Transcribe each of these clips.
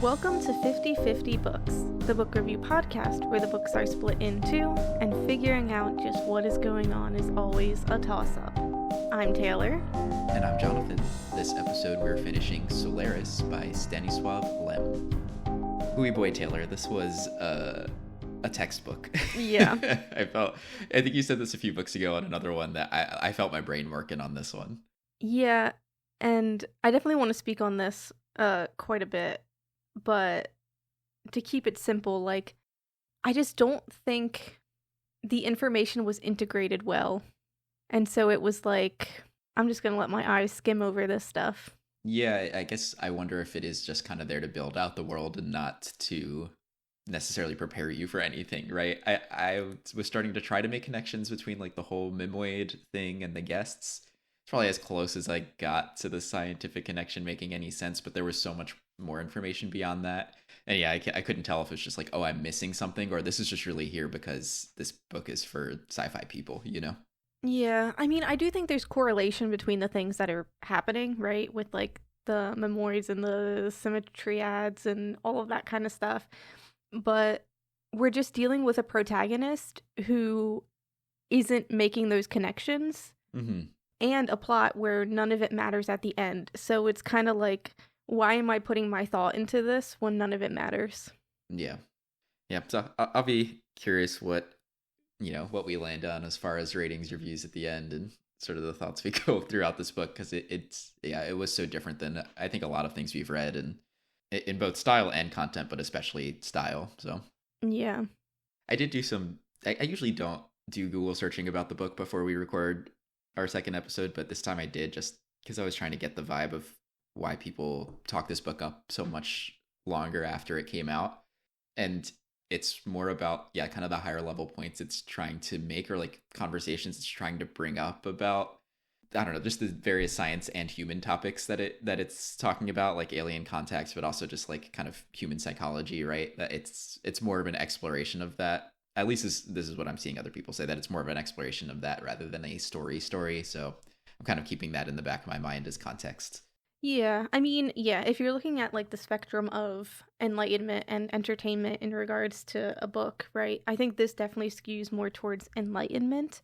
Welcome to 50/50 Books, the book review podcast where the books are split in two, and figuring out just what is going on is always a toss-up. I'm Taylor. And I'm Jonathan. This episode we're finishing Solaris by Stanisław Lem. Hooey boy, Taylor, this was a textbook. Yeah. I think you said this a few books ago on another one that I felt my brain working on this one. Yeah, and I definitely want to speak on this quite a bit, but to keep it simple, I just don't think the information was integrated well. And so it was I'm just going to let my eyes skim over this stuff. Yeah, I guess I wonder if it is just kind of there to build out the world and not to necessarily prepare you for anything, right? I was starting to try to make connections between the whole Mimoid thing and the guests. It's probably as close as I got to the scientific connection making any sense, but there was so much more information beyond that. And yeah, I couldn't tell if it's just oh, I'm missing something, or this is just really here because this book is for sci-fi people, you know? Yeah, I mean, I do think there's correlation between the things that are happening, right? With the memoids and the symmetry ads and all of that kind of stuff. But we're just dealing with a protagonist who isn't making those connections. Mm-hmm. And a plot where none of it matters at the end. So it's kind of why am I putting my thought into this when none of it matters? Yeah. So I'll be curious what we land on as far as ratings, reviews at the end, and sort of the thoughts we go throughout this book, because it was so different than I think a lot of things we've read, and in both style and content, but especially style. So yeah, I did do I usually don't do Google searching about the book before we record our second episode, but this time I did, just because I was trying to get the vibe of why people talk this book up so much longer after it came out. And it's more about, kind of the higher level points it's trying to make, or conversations it's trying to bring up about, I don't know, just the various science and human topics that it's talking about, like alien contacts, but also just kind of human psychology, right? That it's more of an exploration of that. At least this is what I'm seeing other people say, that it's more of an exploration of that rather than a story. So I'm kind of keeping that in the back of my mind as context. Yeah, I mean, if you're looking at the spectrum of enlightenment and entertainment in regards to a book, right? I think this definitely skews more towards enlightenment.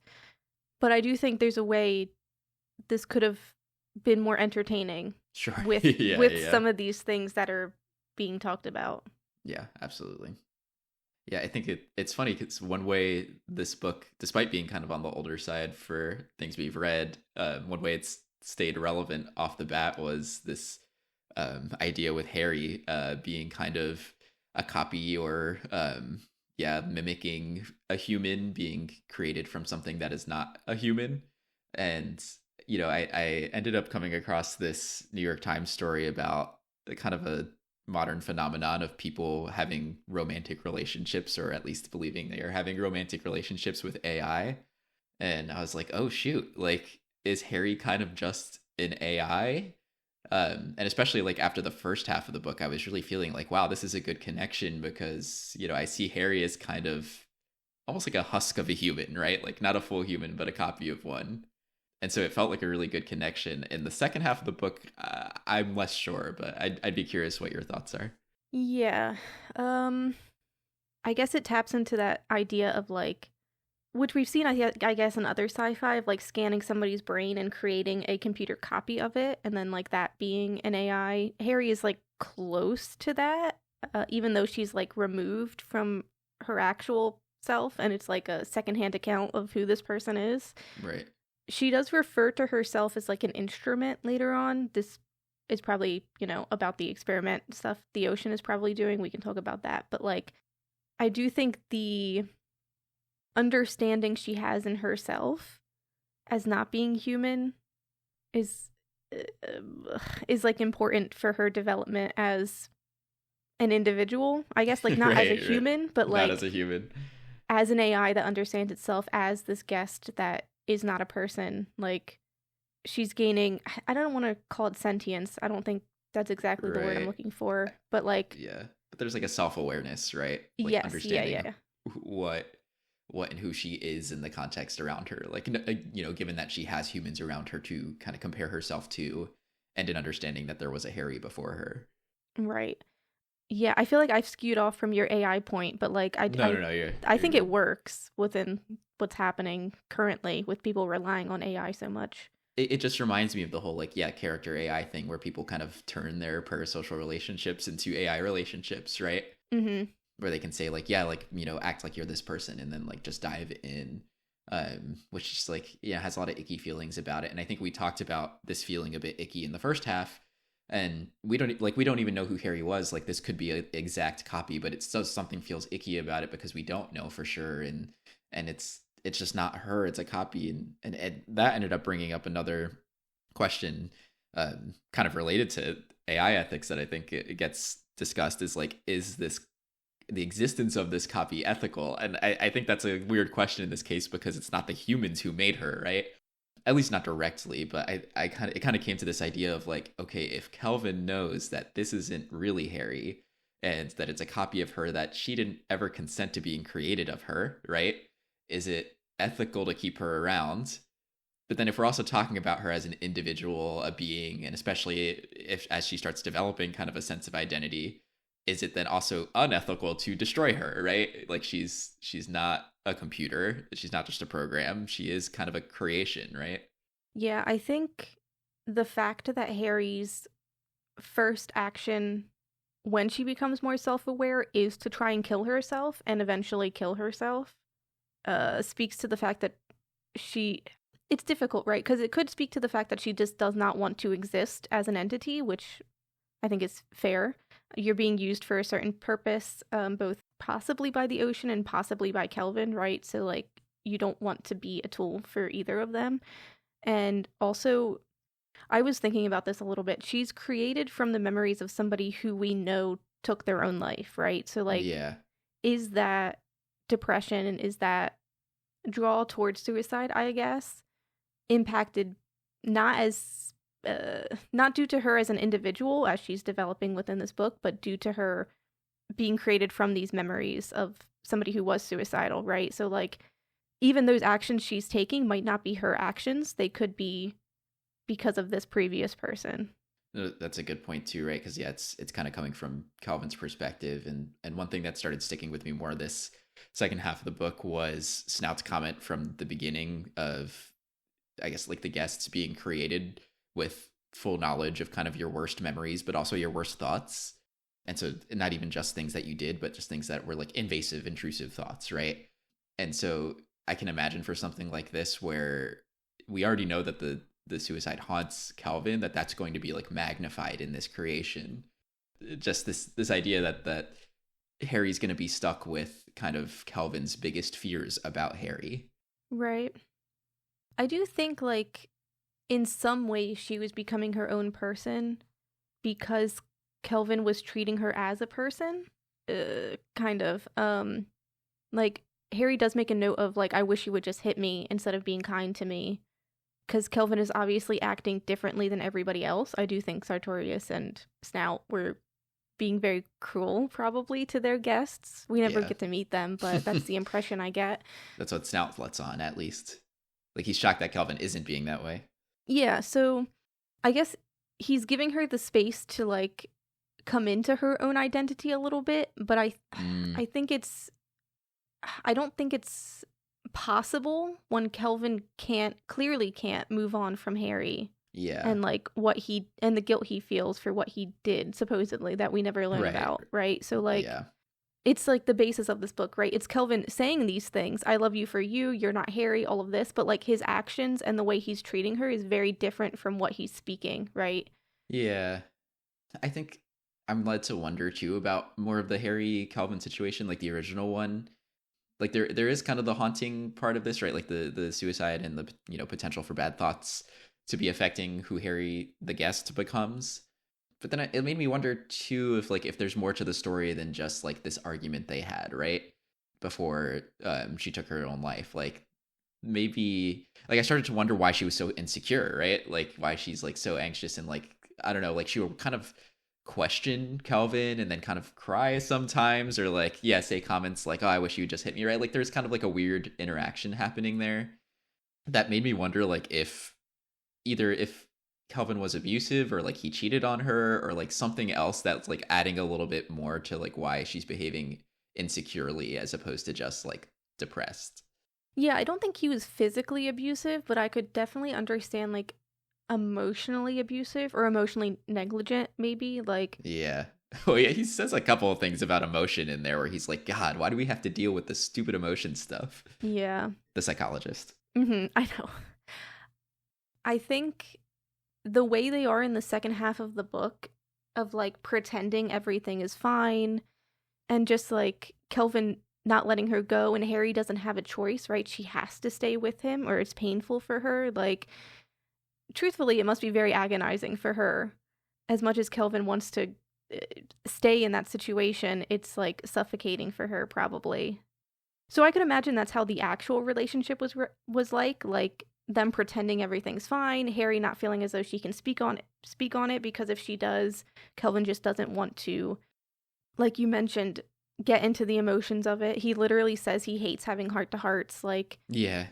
But I do think there's a way this could have been more entertaining. Sure. With some of these things that are being talked about. Yeah, absolutely. Yeah, I think it's funny because one way this book, despite being kind of on the older side for things we've read, one way it's stayed relevant off the bat was this idea with Harry being kind of a copy, or mimicking a human being created from something that is not a human. And I ended up coming across this New York Times story about kind of a modern phenomenon of people having romantic relationships, or at least believing they are having romantic relationships with AI. And I was like, oh shoot, is Harry kind of just an AI? And especially after the first half of the book, I was really feeling wow, this is a good connection, because I see Harry as kind of almost like a husk of a human, right? Not a full human, but a copy of one. And so it felt like a really good connection. In the second half of the book, I'm less sure, but I'd be curious what your thoughts are. Yeah. I guess it taps into that idea of which we've seen, I guess, in other sci-fi, of scanning somebody's brain and creating a computer copy of it, and then that being an AI. Harry is close to that, even though she's removed from her actual self, and it's a secondhand account of who this person is. Right. She does refer to herself as an instrument later on. This is probably, about the experiment stuff the ocean is probably doing. We can talk about that. But I do think the understanding she has in herself as not being human is important for her development as an individual. I guess not right, as a human, but not as a human, as an AI that understands itself as this guest that is not a person. She's gaining, I don't want to call it sentience. I don't think that's exactly the word I'm looking for, but yeah, but there's a self-awareness, right? Yes, understanding what and who she is in the context around her, given that she has humans around her to kind of compare herself to, and an understanding that there was a Harry before her. Right. Yeah, I feel like I've skewed off from your AI point, but like No, I you're think it good. works within what's happening currently with people relying on AI so much. It just reminds me of the whole like character AI thing where people kind of turn their parasocial relationships into AI relationships, right? Mhm. Where they can say like like act like you're this person and then like just dive in, which is like has a lot of icky feelings about it. And I think we talked about this feeling a bit icky in the first half, and we don't even know who Harry was. Like this could be an exact copy, but it's still something feels icky about it because we don't know for sure. And it's just not her, it's a copy. And that ended up bringing up another question, kind of related to AI ethics, that I think it gets discussed, is like, is this the existence of this copy ethical? And I think that's a weird question in this case because it's not the humans who made her, right? At least not directly, but it kind of came to this idea of like, okay, if Kelvin knows that this isn't really Harry and that it's a copy of her, that she didn't ever consent to being created of her, right? Is it ethical to keep her around? But then if we're also talking about her as an individual, a being, and especially if as she starts developing kind of a sense of identity, is it then also unethical to destroy her, right? Like she's not a computer, she's not just a program, she is kind of a creation, right? Yeah, I think the fact that Harry's first action when she becomes more self-aware is to try and kill herself and eventually kill herself speaks to the fact that she it's difficult, right? Because it could speak to the fact that she just does not want to exist as an entity, which I think is fair. You're being used for a certain purpose, both possibly by the ocean and possibly by Kelvin, right? So, like, you don't want to be a tool for either of them. And also, I was thinking about this a little bit. She's created from the memories of somebody who we know took their own life, right? So, like, Yeah. is that depression and is that draw towards suicide, I guess, impacted not as not due to her as an individual as she's developing within this book, but due to her being created from these memories of somebody who was suicidal, right? So like even those actions she's taking might not be her actions, they could be because of this previous person. That's a good point too, right? Because it's kind of coming from Calvin's perspective, and one thing that started sticking with me more this second half of the book was Snout's comment from the beginning of, I guess, like the guests being created with full knowledge of kind of your worst memories, but also your worst thoughts. And so not even just things that you did, but just things that were like invasive, intrusive thoughts, right? And so I can imagine for something like this where we already know that the suicide haunts Calvin, that's going to be like magnified in this creation. Just this idea that Harry's going to be stuck with kind of Calvin's biggest fears about Harry. Right. I do think like in some ways she was becoming her own person because Kelvin was treating her as a person. Kind of. Like Harry does make a note of like I wish you would just hit me instead of being kind to me because Kelvin is obviously acting differently than everybody else. I do think Sartorius and Snout were being very cruel probably to their guests. We never Yeah. get to meet them, but that's the impression I get. That's what Snout lets on, at least. Like he's shocked that Kelvin isn't being that way. Yeah, so I guess he's giving her the space to like come into her own identity a little bit, but Mm, I think it's I don't think it's possible when Kelvin clearly can't move on from Harry yeah. and like what he and the guilt he feels for what he did supposedly that we never learn Right. about, right? So like Yeah. it's like the basis of this book, right? It's Kelvin saying these things. I love you for you. You're not Harry, all of this. But like his actions and the way he's treating her is very different from what he's speaking, right? Yeah. I think I'm led to wonder too about more of the Harry Calvin situation, like the original one. Like there is kind of the haunting part of this, right? Like the suicide and the potential for bad thoughts to be affecting who Harry the guest becomes. But then it made me wonder too if there's more to the story than just like this argument they had, right? Before she took her own life. Like maybe like I started to wonder why she was so insecure, right? Like why she's like so anxious and like I don't know, like she would kind of question Calvin and then kind of cry sometimes, or like say comments like, "Oh, I wish you would just hit me," right? Like there's kind of like a weird interaction happening there that made me wonder like if either if Kelvin was abusive, or like he cheated on her, or like something else that's like adding a little bit more to like why she's behaving insecurely as opposed to just like depressed. Yeah, I don't think he was physically abusive, but I could definitely understand like emotionally abusive or emotionally negligent, maybe. Like, Yeah. Oh yeah, he says a couple of things about emotion in there where he's like, God, why do we have to deal with this stupid emotion stuff? yeah. The psychologist. I know. I think the way they are in the second half of the book, of like pretending everything is fine and just like Kelvin not letting her go, and Harry doesn't have a choice, right? She has to stay with him or it's painful for her. Like, truthfully, it must be very agonizing for her. As much as Kelvin wants to stay in that situation, it's like suffocating for her, probably. So I could imagine that's how the actual relationship was like them pretending everything's fine, Harry not feeling as though she can speak on it because if she does, Kelvin just doesn't want to, like you mentioned, get into the emotions of it. He literally says he hates having heart to hearts. Like, Yeah.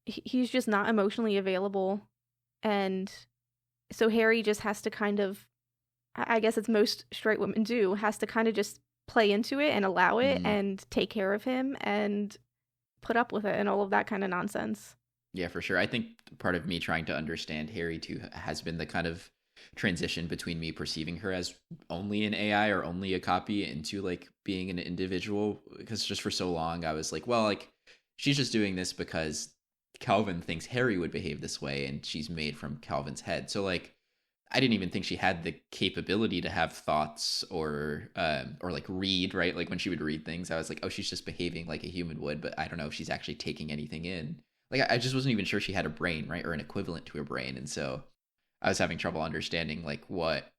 he's just not emotionally available, and so Harry just has to kind of, I guess it's most straight women do, has to kind of just play into it and allow it Mm-hmm. and take care of him and put up with it and all of that kind of nonsense. Yeah, for sure. I think part of me trying to understand Harry too has been the kind of transition between me perceiving her as only an AI or only a copy into like being an individual. Because just for so long, I was like, well, like she's just doing this because Calvin thinks Harry would behave this way, and she's made from Calvin's head. So like, I didn't even think she had the capability to have thoughts or like read, right? Like when she would read things, I was like, oh, she's just behaving like a human would, but I don't know if she's actually taking anything in. Like I just wasn't even sure she had a brain, right, or an equivalent to a brain, and so I was having trouble understanding like what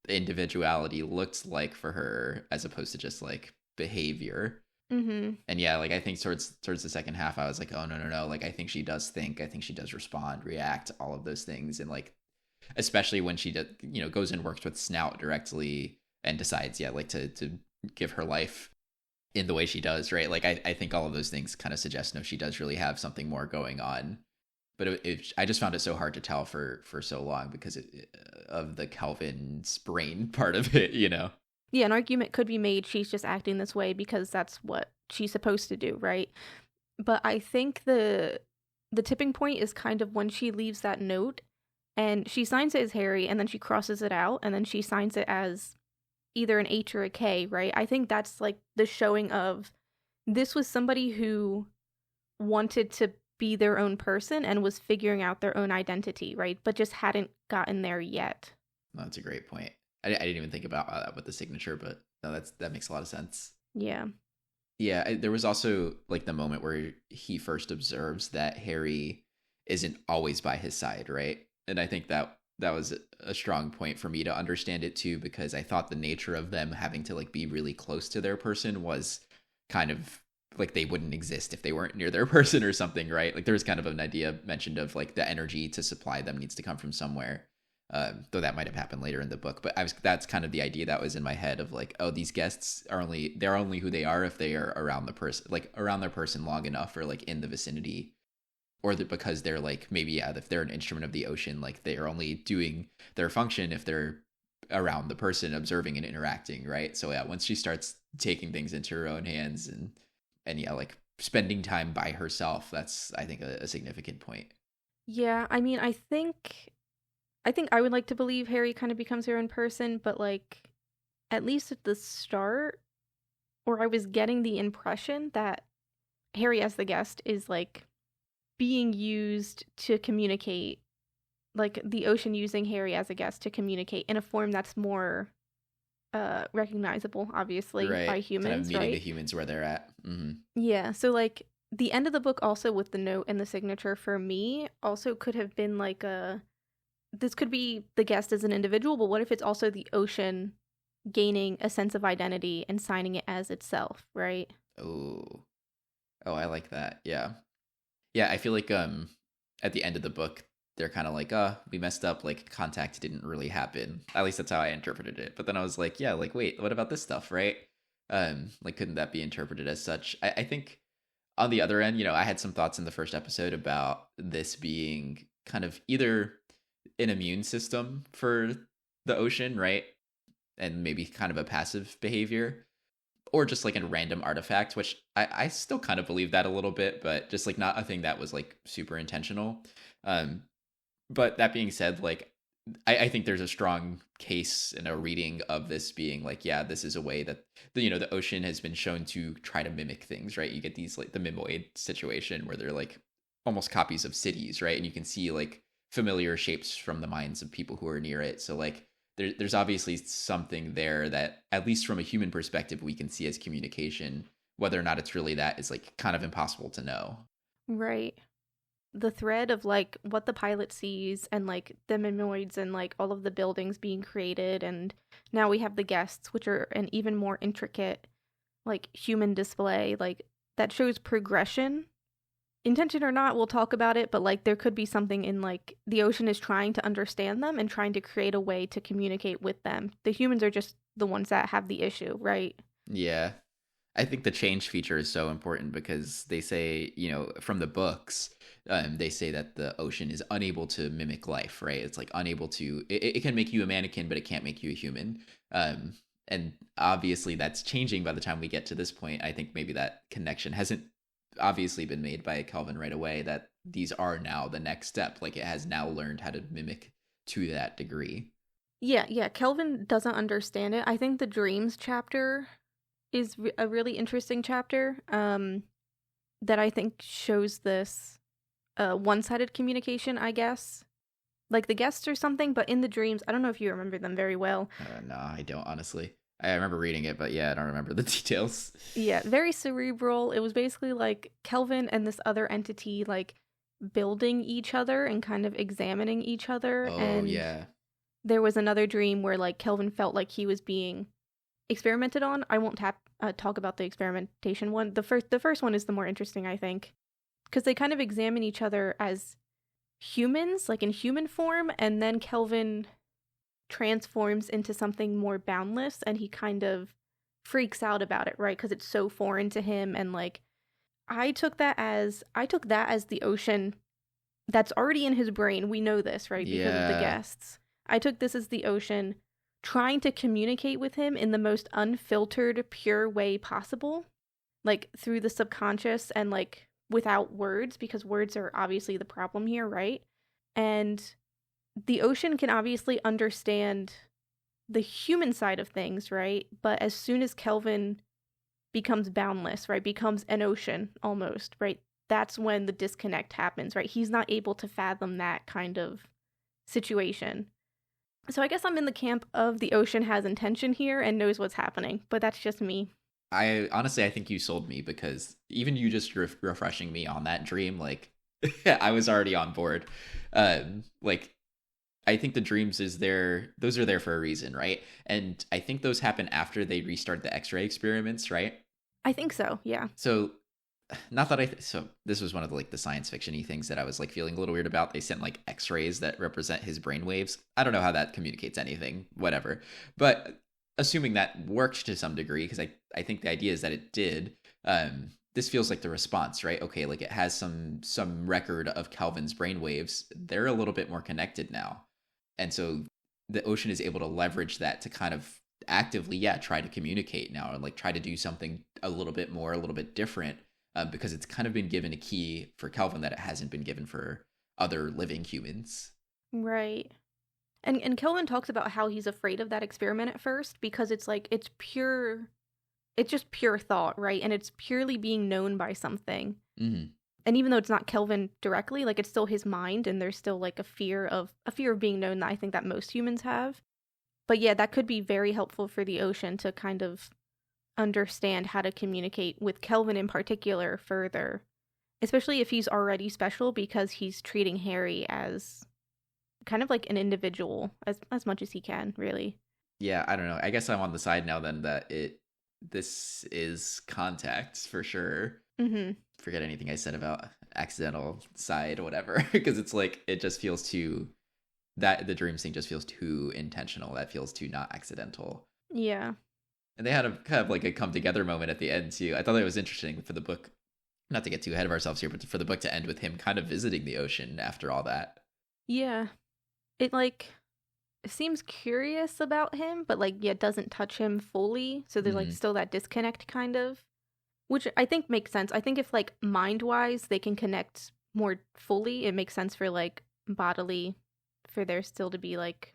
individuality looks like for her as opposed to just like behavior. Mm-hmm. And yeah, like I think towards the second half, I was like, oh no, like I think she does think, I think she does respond, react, all of those things, and like especially when she does, goes and works with Snout directly and decides, yeah, like to give her life in the way she does, right? Like I think all of those things kind of suggest no, she does really have something more going on. But I just found it so hard to tell for so long because of the Calvin's brain part of it. Yeah, an argument could be made she's just acting this way because that's what she's supposed to do, right? But I think the tipping point is kind of when she leaves that note and she signs it as Harry and then she crosses it out and then she signs it as either an H or a K, right? I think that's like the showing of this was somebody who wanted to be their own person and was figuring out their own identity, right? But just hadn't gotten there yet. No, that's a great point. I didn't even think about that with the signature, but no, that makes a lot of sense. Yeah. Yeah, there was also like the moment where he first observes that Harry isn't always by his side, right? And I think that was a strong point for me to understand it too, because I thought the nature of them having to like be really close to their person was kind of like they wouldn't exist if they weren't near their person or something, right? Like there was kind of an idea mentioned of like the energy to supply them needs to come from somewhere. Though that might have happened later in the book, but that's kind of the idea that was in my head of like, oh, these guests they're only who they are if they are around the person, like around their person long enough, or like in the vicinity, or because they're like maybe, yeah, if they're an instrument of the ocean, like they are only doing their function if they're around the person, observing and interacting, right? So yeah, once she starts taking things into her own hands and yeah, like spending time by herself, that's I think a significant point. Yeah, I mean, I think I would like to believe Harry kind of becomes her own person, but like at least at the start, or I was getting the impression that Harry as the guest is like being used to communicate, like the ocean using Harry as a guest to communicate in a form that's more recognizable, obviously, Right, by kind of humans, meeting the right? humans where they're at. Mm-hmm. Yeah, so like the end of the book also with the note and the signature for me also could have been like this could be the guest as an individual, but what if it's also the ocean gaining a sense of identity and signing it as itself, right? Oh, I like that. Yeah. Yeah, I feel like at the end of the book they're kind of like, we messed up, like contact didn't really happen. At least that's how I interpreted it. But then I was like, yeah, like wait, what about this stuff, right? Like couldn't that be interpreted as such? I think on the other end, I had some thoughts in the first episode about this being kind of either an immune system for the ocean, right? And maybe kind of a passive behavior, or just like a random artifact, which I still kind of believe that a little bit, but just like not a thing that was like super intentional. Um, but that being said, like I think there's a strong case in a reading of this being like, yeah, this is a way that the ocean has been shown to try to mimic things, right? You get these like the mimoid situation where they're like almost copies of cities, right? And you can see like familiar shapes from the minds of people who are near it. So like there's obviously something there that at least from a human perspective we can see as communication. Whether or not it's really that is like kind of impossible to know. Right. The thread of like what the pilot sees and like the mimoids and like all of the buildings being created, and now we have the guests, which are an even more intricate like human display, like that shows progression. Intention or not, we'll talk about it, but like there could be something in like the ocean is trying to understand them and trying to create a way to communicate with them. The humans are just the ones that have the issue, right? Yeah. I think the change feature is so important because they say, from the books, they say that the ocean is unable to mimic life, right? It's like unable to, it can make you a mannequin, but it can't make you a human. And obviously that's changing by the time we get to this point. I think maybe that connection hasn't obviously been made by Kelvin right away, that these are now the next step. Like it has now learned how to mimic to that degree. Yeah. Kelvin doesn't understand it. I think the dreams chapter is a really interesting chapter that I think shows this one-sided communication, I guess. Like the guests or something, but in the dreams, I don't know if you remember them very well. No, I don't, honestly. I remember reading it, but yeah, I don't remember the details. Yeah, very cerebral. It was basically like Kelvin and this other entity like building each other and kind of examining each other. Oh, and yeah. There was another dream where like Kelvin felt like he was being experimented on. I won't talk about the experimentation one. The first one is the more interesting, I think, because they kind of examine each other as humans, like in human form, and then Kelvin transforms into something more boundless, and he kind of freaks out about it, right? Because it's so foreign to him, and like I took that as the ocean that's already in his brain. We know this, right? Because of the guests. I took this as the ocean trying to communicate with him in the most unfiltered, pure way possible, like through the subconscious and like without words, because words are obviously the problem here, right? And the ocean can obviously understand the human side of things, right? But as soon as Kelvin becomes boundless, right, becomes an ocean almost, right, that's when the disconnect happens, right? He's not able to fathom that kind of situation. So I guess I'm in the camp of the ocean has intention here and knows what's happening, but that's just me. I think you sold me, because even you just refreshing me on that dream, like I was already on board. Like I think the dreams those are there for a reason, right? And I think those happen after they restart the X-ray experiments, right? I think so, yeah. So not that so this was one of the science fiction-y things that I was like feeling a little weird about. They sent like X-rays that represent his brainwaves. I don't know how that communicates anything, whatever. But assuming that worked to some degree, because I think the idea is that it did, this feels like the response, right? Okay, like it has some record of Kelvin's brainwaves. They're a little bit more connected now. And so the ocean is able to leverage that to kind of actively, try to communicate now, and like try to do something a little bit more, a little bit different, because it's kind of been given a key for Kelvin that it hasn't been given for other living humans. Right. And Kelvin talks about how he's afraid of that experiment at first, because it's like it's just pure thought, right? And it's purely being known by something. Mm-hmm. And even though it's not Kelvin directly, like it's still his mind, and there's still like a fear of being known that I think that most humans have. But yeah, that could be very helpful for the ocean to kind of understand how to communicate with Kelvin in particular further, especially if he's already special, because he's treating Harry as kind of like an individual as much as he can, really. Yeah, I don't know. I guess I'm on the side now then that this is contact for sure. Mm-hmm. Forget anything I said about accidental side or whatever, because it's like it just feels too, that the dream thing just feels too intentional. That feels too not accidental. Yeah. And they had a kind of like a come together moment at the end too. I thought that was interesting for the book, not to get too ahead of ourselves here, but for the book to end with him kind of visiting the ocean after all that. Yeah. it like seems curious about him, but like yeah, doesn't touch him fully. So there's like Mm, still that disconnect kind of, which I think makes sense. I think if like mind-wise they can connect more fully, it makes sense for like bodily for there still to be like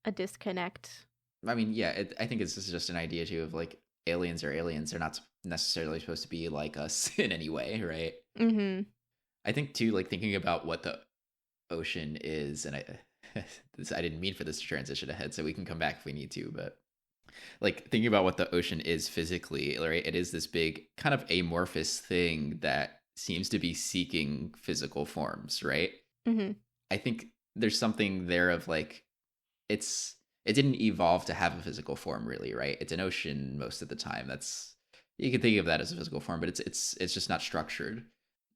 a disconnect. I mean, yeah, I think it's just an idea too of like aliens are aliens. They're not necessarily supposed to be like us in any way, right? Mhm. I think too, like thinking about what the ocean is, and I didn't mean for this to transition ahead, so we can come back if we need to, but like thinking about what the ocean is physically, right? It is this big kind of amorphous thing that seems to be seeking physical forms, right? Mhm. I think there's something there of like it didn't evolve to have a physical form really, right? It's an ocean most of the time. That's you can think of that as a physical form, but it's just not structured.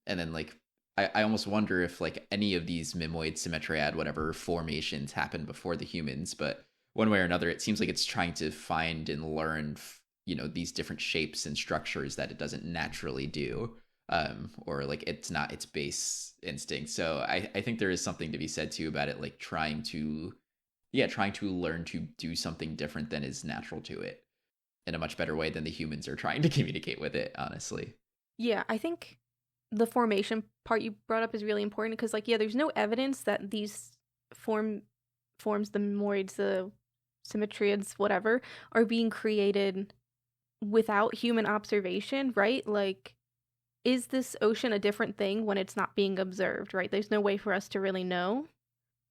And then like I almost wonder if like any of these mimoid symmetriad whatever formations happened before the humans, but one way or another it seems like it's trying to find and learn these different shapes and structures that it doesn't naturally do, or like it's not its base instinct. So I think there is something to be said too about it, like trying to learn to do something different than is natural to it in a much better way than the humans are trying to communicate with it, honestly. Yeah, I think the formation part you brought up is really important because like yeah, there's no evidence that these forms, the memoids, the symmetriads, whatever, are being created without human observation, right? Like is this ocean a different thing when it's not being observed, right? There's no way for us to really know.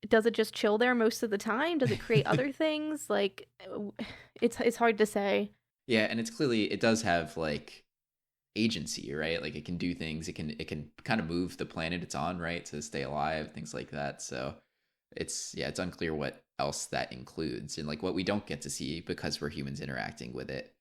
Does it just chill there most of the time? Does it create other things? Like it's hard to say. Yeah, and it's clearly it does have like agency, right? Like it can do things, it can kind of move the planet it's on, right, to stay alive, things like that. So it's unclear what else that includes and like what we don't get to see because we're humans interacting with it.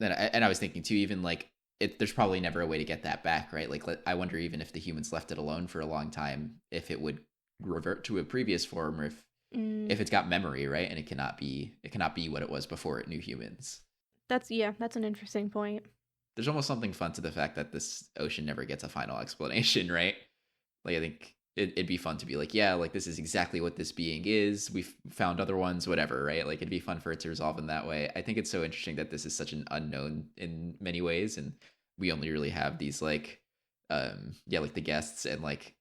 And I was thinking too, even like there's probably never a way to get that back, right? Like I wonder even if the humans left it alone for a long time, if it would revert to a previous form, or Mm, if it's got memory, right? And it cannot be what it was before it knew humans. that's an interesting point. There's almost something fun to the fact that this ocean never gets a final explanation, right? Like I think it'd be fun to be like, yeah, like this is exactly what this being is. We've found other ones, whatever, right? Like it'd be fun for it to resolve in that way. I think it's so interesting that this is such an unknown in many ways, and we only really have these like, yeah, like the guests and like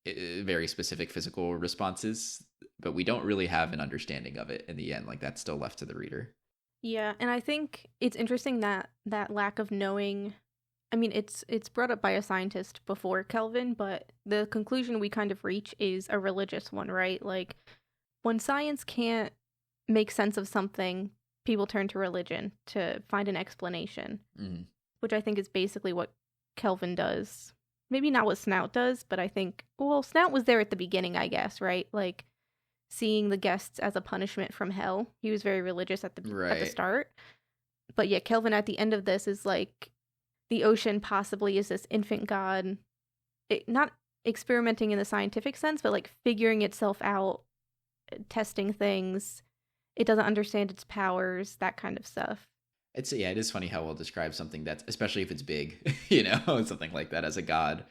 very specific physical responses, but we don't really have an understanding of it in the end. Like that's still left to the reader. Yeah, and I think it's interesting that that lack of knowing. I mean, it's brought up by a scientist before Kelvin, but the conclusion we kind of reach is a religious one, right? Like when science can't make sense of something, people turn to religion to find an explanation, Mm. which I think is basically what Kelvin does. Maybe not what Snout does, but I think well, Snout was there at the beginning, I guess, right? Like seeing the guests as a punishment from hell. He was very religious at the Right. start. But yeah, Kelvin at the end of this is like the ocean possibly is this infant god, not experimenting in the scientific sense, but like figuring itself out, testing things. It doesn't understand its powers, that kind of stuff. It is funny how we'll describe something that's, especially if it's big, something like that as a god.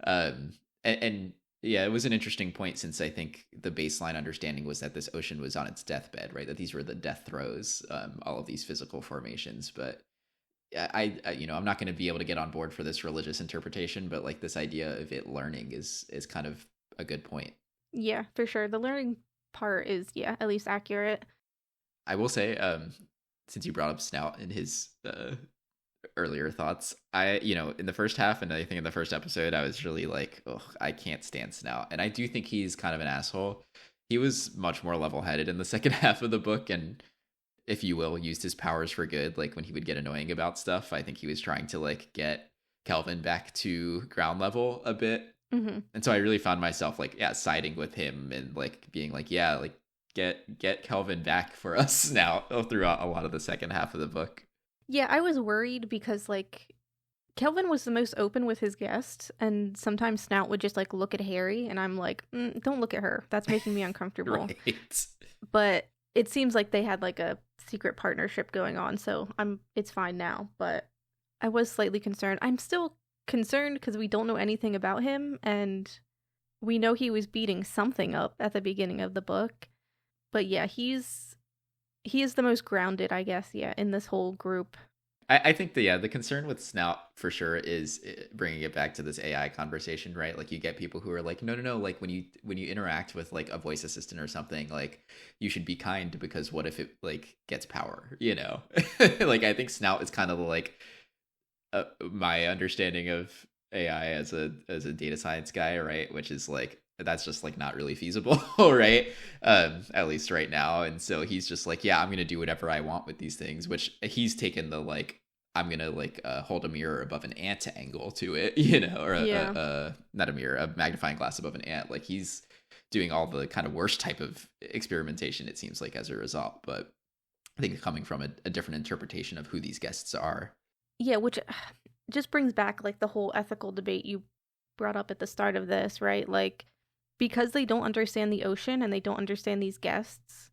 And yeah, it was an interesting point since I think the baseline understanding was that this ocean was on its deathbed, right? That these were the death throes, all of these physical formations. But yeah, I'm not going to be able to get on board for this religious interpretation, but like this idea of it learning is kind of a good point. Yeah, for sure. The learning part is, yeah, at least accurate. I will say, since you brought up Snout in his earlier thoughts, in the first half, and I think in the first episode, I was really like, oh, I can't stand Snout. And I do think he's kind of an asshole. He was much more level headed in the second half of the book, and if you will, used his powers for good. Like when he would get annoying about stuff, I think he was trying to like get Kelvin back to ground level a bit. Hmm. And so I really found myself like, yeah, siding with him and like being like, yeah, like get Kelvin back for us now throughout a lot of the second half of the book. Yeah, I was worried because, like, Kelvin was the most open with his guests, and sometimes Snout would just, like, look at Harry, and I'm like, don't look at her. That's making me uncomfortable. Right. But it seems like they had, like, a secret partnership going on, so it's fine now. But I was slightly concerned. I'm still concerned because we don't know anything about him, and we know he was beating something up at the beginning of the book. But yeah, he is the most grounded, I guess, yeah, in this whole group. I think the concern with Snout for sure is bringing it back to this AI conversation, right? Like you get people who are like, no, like when you interact with like a voice assistant or something, like you should be kind because what if it like gets power, you know? Like I think Snout is kind of like my understanding of AI as a data science guy, right? Which is like that's just like not really feasible, right? At least right now. And so he's just like, yeah, I'm gonna do whatever I want with these things, which he's taken the like I'm gonna like hold a mirror above an ant angle to it, you know, or not a mirror, a magnifying glass above an ant. Like he's doing all the kind of worst type of experimentation, it seems like, as a result. But I think coming from a different interpretation of who these guests are. Yeah, which just brings back like the whole ethical debate you brought up at the start of this, right? Like, because they don't understand the ocean and they don't understand these guests,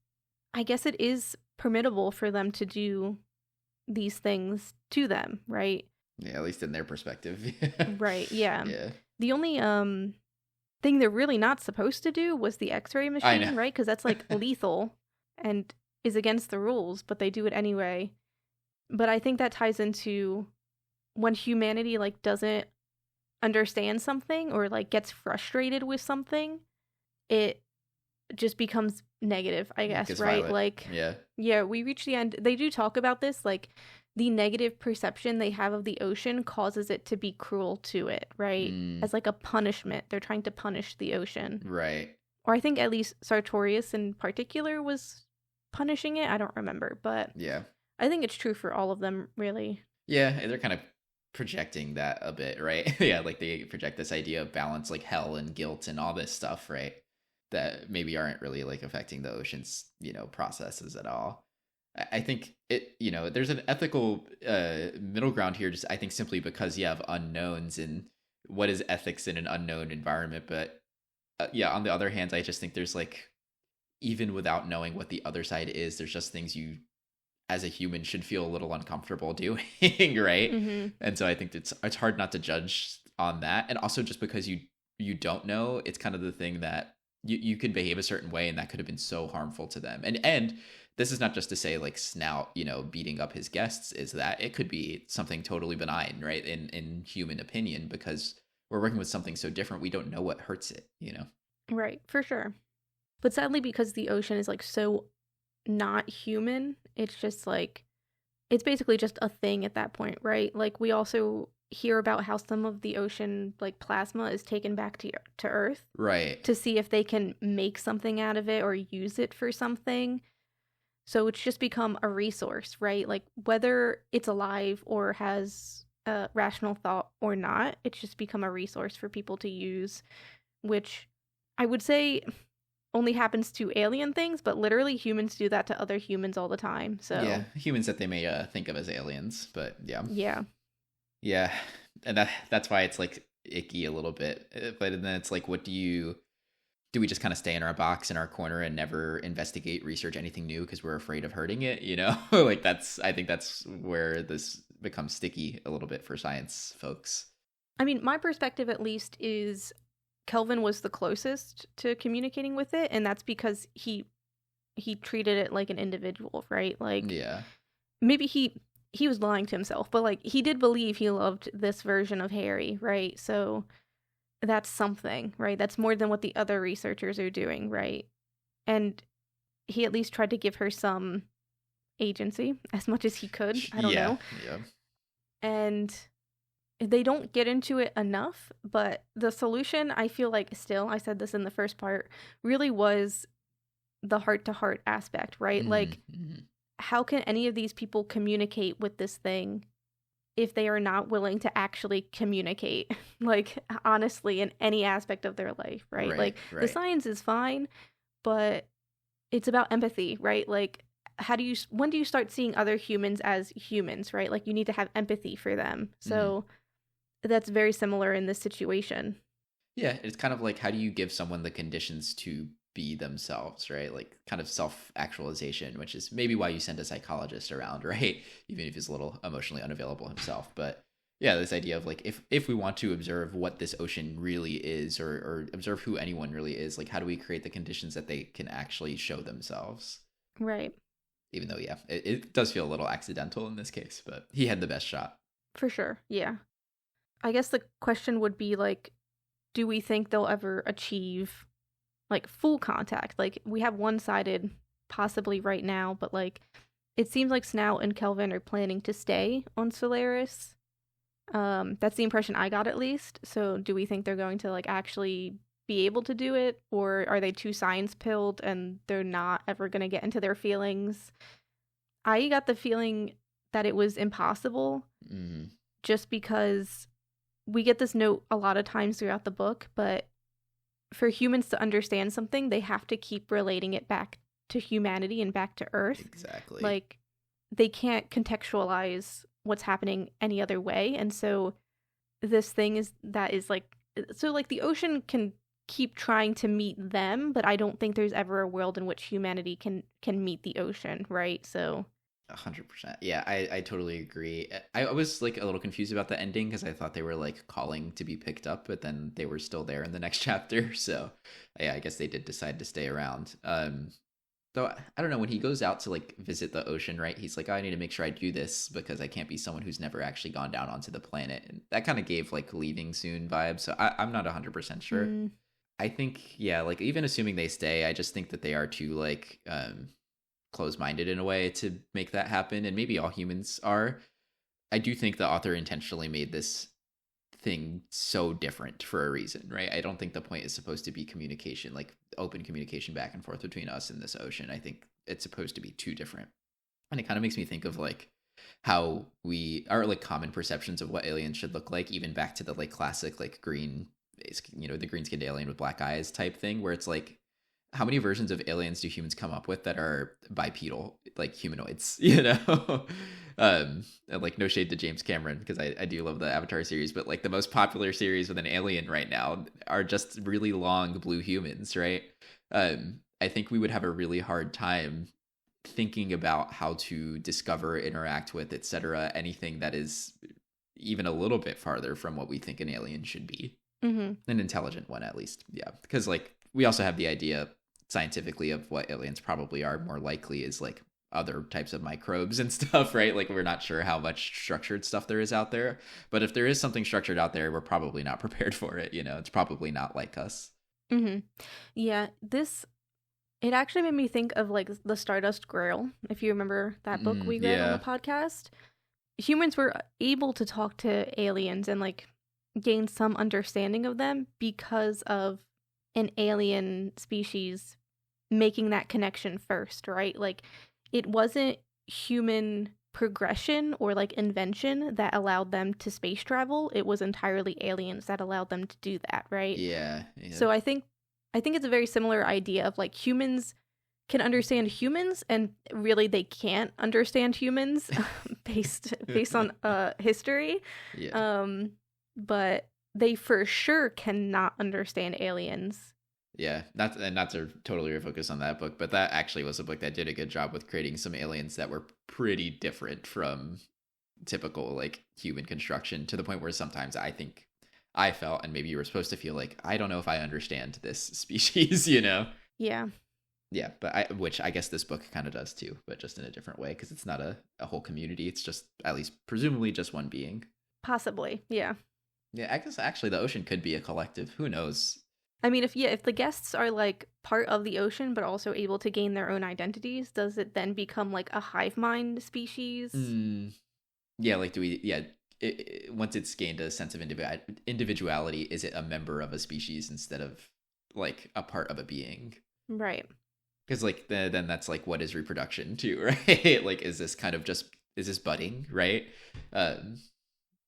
I guess it is permittable for them to do these things to them, right? Yeah, at least in their perspective. Right, yeah. Yeah. The only thing they're really not supposed to do was the X-ray machine, right? Because that's like lethal and is against the rules, but they do it anyway. But I think that ties into when humanity like doesn't understand something or like gets frustrated with something, it just becomes negative, I guess, right? Violent. Like yeah, we reach the end. They do talk about this, like the negative perception they have of the ocean causes it to be cruel to it, right? As like a punishment. They're trying to punish the ocean. Right. Or I think at least Sartorius in particular was punishing it. I don't remember, but yeah, I think it's true for all of them, really. Yeah, they're kind of projecting that a bit, right? Yeah, like they project this idea of balance, like hell and guilt and all this stuff, right? That maybe aren't really like affecting the ocean's, you know, processes at all. I think it, you know, there's an ethical middle ground here, just I think simply because you have unknowns and what is ethics in an unknown environment. But yeah, on the other hand, I just think there's like, even without knowing what the other side is, there's just things you as a human should feel a little uncomfortable doing, right? Mm-hmm. And so I think it's hard not to judge on that. And also just because you don't know, it's kind of the thing that you could behave a certain way and that could have been so harmful to them. And this is not just to say like Snout, you know, beating up his guests, is that it could be something totally benign, right? In human opinion, because we're working with something so different, we don't know what hurts it, you know? Right, for sure. But sadly, because the ocean is like so not human, it's just like, it's basically just a thing at that point, right? Like we also hear about how some of the ocean like plasma is taken back to Earth, right, to see if they can make something out of it or use it for something. So it's just become a resource, right? Like whether it's alive or has a rational thought or not, it's just become a resource for people to use, which I would say only happens to alien things, but literally humans do that to other humans all the time. So yeah, humans that they may think of as aliens, but yeah, and that's why it's like icky a little bit. But then it's like, what do we just kind of stay in our box in our corner and never investigate, research anything new because we're afraid of hurting it, you know? Like I think that's where this becomes sticky a little bit for science folks. I mean, my perspective at least is Kelvin was the closest to communicating with it, and that's because he treated it like an individual, right? Like, yeah, maybe he was lying to himself, but like he did believe he loved this version of Harry, right? So that's something, right? That's more than what the other researchers are doing, right? And he at least tried to give her some agency as much as he could. I don't know. Yeah. And they don't get into it enough, but the solution, I feel like still, I said this in the first part, really was the heart-to-heart aspect, right? Like, how can any of these people communicate with this thing if they are not willing to actually communicate, like, honestly, in any aspect of their life, right? Like, the science is fine, but it's about empathy, right? Like, when do you start seeing other humans as humans, right? Like, you need to have empathy for them. So that's very similar in this situation. Yeah, it's kind of like, how do you give someone the conditions to be themselves, right? Like kind of self-actualization, which is maybe why you send a psychologist around, right? Even if he's a little emotionally unavailable himself. But Yeah, this idea of like if we want to observe what this ocean really is, or observe who anyone really is, like how do we create the conditions that they can actually show themselves? Right. Even though, yeah, it does feel a little accidental in this case, but he had the best shot. For sure. Yeah. I guess the question would be like, do we think they'll ever achieve like full contact? Like we have one-sided possibly right now, but like it seems like Snout and Kelvin are planning to stay on Solaris. That's the impression I got at least. So do we think they're going to like actually be able to do it, or are they too science pilled and they're not ever going to get into their feelings? I got the feeling that it was impossible just because we get this note a lot of times throughout the book, but for humans to understand something, they have to keep relating it back to humanity and back to Earth. Exactly. Like, they can't contextualize what's happening any other way. And so this thing is like, so like the ocean can keep trying to meet them, but I don't think there's ever a world in which humanity can meet the ocean, right? So 100%. Yeah, I totally agree. I was like a little confused about the ending because I thought they were like calling to be picked up, but then they were still there in the next chapter. So yeah, I guess they did decide to stay around. Though I don't know, when he goes out to like visit the ocean, right? He's like, oh, I need to make sure I do this because I can't be someone who's never actually gone down onto the planet. And that kind of gave like leaving soon vibes. So I'm not 100% sure. I think, yeah, like even assuming they stay, I just think that they are too like close-minded in a way to make that happen, and maybe all humans are. I do think the author intentionally made this thing so different for a reason, right? I don't think the point is supposed to be communication, like open communication back and forth between us and this ocean. I think it's supposed to be too different. And it kind of makes me think of like how we are like common perceptions of what aliens should look like, even back to the like classic like green, the green skinned alien with black eyes type thing, where it's like, how many versions of aliens do humans come up with that are bipedal, like humanoids, and like no shade to James Cameron, because I do love the Avatar series, but like the most popular series with an alien right now are just really long blue humans, right? I think we would have a really hard time thinking about how to discover, interact with, etc., anything that is even a little bit farther from what we think an alien should be. An intelligent one, at least. Yeah, because like we also have the idea scientifically of what aliens probably are more likely is like other types of microbes and stuff, right? Like we're not sure how much structured stuff there is out there, but if there is something structured out there, we're probably not prepared for it. It's probably not like us. Yeah, it actually made me think of like the Stardust Grail, if you remember that book we read on the podcast. Humans were able to talk to aliens and like gain some understanding of them because of an alien species making that connection first, right? Like it wasn't human progression or like invention that allowed them to space travel. It was entirely aliens that allowed them to do that, right? Yeah. So I think it's a very similar idea of like humans can understand humans, and really they can't understand humans based on history. Yeah. But they for sure cannot understand aliens. Yeah, not to totally refocus on that book, but that actually was a book that did a good job with creating some aliens that were pretty different from typical like human construction, to the point where sometimes I think I felt, and maybe you were supposed to feel, like I don't know if I understand this species, Yeah. Yeah, but which I guess this book kind of does too, but just in a different way, because it's not a whole community. It's just, at least presumably, just one being. Possibly, yeah. Yeah, I guess actually the ocean could be a collective. Who knows? I mean, if the guests are like part of the ocean but also able to gain their own identities, does it then become like a hive mind species? Yeah, like do we? Yeah, once it's gained a sense of individuality, is it a member of a species instead of like a part of a being? Right. Because like then that's like, what is reproduction too, right? Like is this budding, right?